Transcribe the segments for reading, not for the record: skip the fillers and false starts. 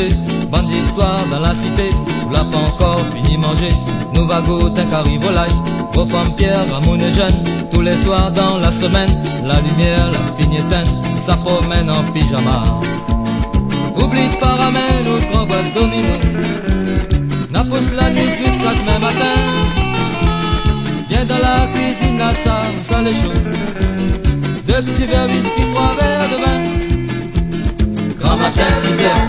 contater. Bonnes histoires dans la cité, où l'a pas encore fini manger. Nous va goûter un carré volaille, vos femmes Pierre, Ramoun et jeune. Tous les soirs dans la semaine, la lumière, la fine éteinte, ça promène en pyjama. Oublie pas, ramène ou trois boîtes domino. N'a pousse la nuit jusqu'à demain matin. Viens dans la cuisine à ça les chaud. Deux petits verres whisky, trois verres de vin. Grand matin 6 heures,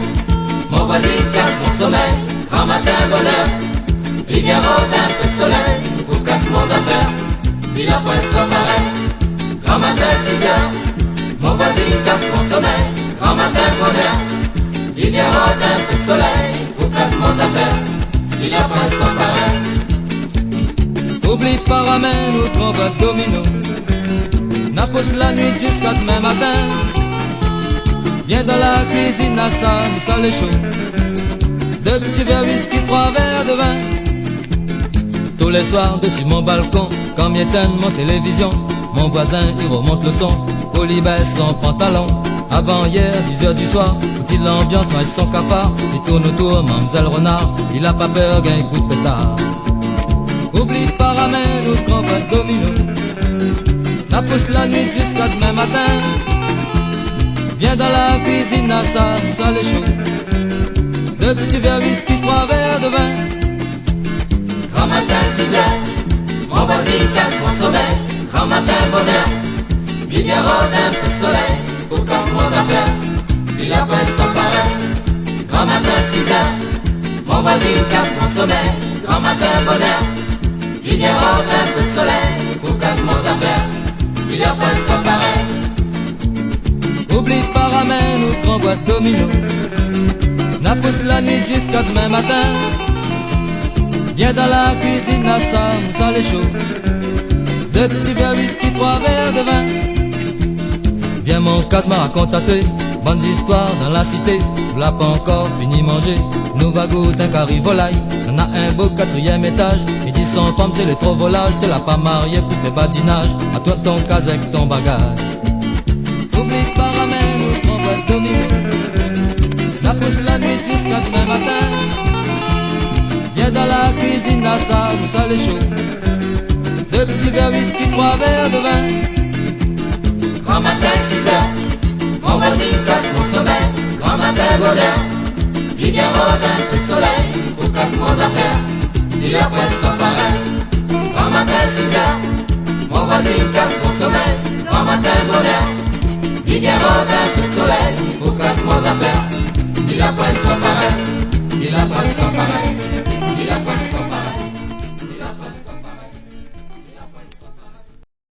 mon voisin casse mon sommeil. Grand matin bonheur, il vient rôder un peu de soleil pour casse mon affaire. Il a pas sans pareil. Grand matin 6 heures, mon voisin casse mon sommeil. Grand matin bonheur, il vient rôder un peu de soleil pour casse mon affaire. Il a pas sans pareil. Oublie pas, ramène ou trois boîtes domino. N'a pousse la nuit jusqu'à demain matin. Viens dans la cuisine à ça les chaud. Deux petits verres whisky, trois verres de vin. Tous les soirs dessus mon balcon, quand m'éteint mon télévision, mon voisin il remonte le son, Oli baisse son pantalon. Avant hier, 10h du soir, faut-il l'ambiance, noie son cafard. Il tourne autour, Mamselle Renard, il a pas peur, gain coup de pétard. Oublie pas, ramène ou grand boîte domino. La pousse la nuit jusqu'à demain matin. Viens dans la cuisine à ça les chaud. Deux petits verres whisky, trois verres de vin. Grand matin 6 heures, mon voisin casse mon sommeil. Grand matin bonheur, il vient rôder un peu de soleil pour casse mon affaire. Il a pas sans pareil. Grand matin 6 heures, mon voisin casse mon sommeil. Grand matin bonheur, il vient rôder un peu de soleil pour casse mon affaire. Il a pas sans pareil. Oublie pas, ramène ou grand boîte domino. N'a pousse la nuit jusqu'à demain matin. Viens dans la cuisine à ça les chaud. Deux petits verres whisky, trois verres de vin. Viens mon casse me raconter bonnes histoires dans la cité, où l'a pas encore fini manger. Nous va goûter un carré volaille. On a un beau 4e étage. Ils disent son femme t'es le trop volage. T'es là pas marié pour faire badinage. À toi ton cas avec ton bagage. Oublie pas, ramène ou prends boîte domino. La pousse la nuit jusqu'à demain matin. Viens dans la cuisine à ça les chaud. Deux petits verres whisky, trois verres de vin. Grand matin 6 heures, mon voisin casse mon sommeil. Grand matin bonheur, il vient rôder un peu de soleil pour casse mon affaire. Il a pas sans pareil. Grand matin 6 heures, mon voisin casse mon sommeil. Grand matin bonheur, il vient rôder un peu de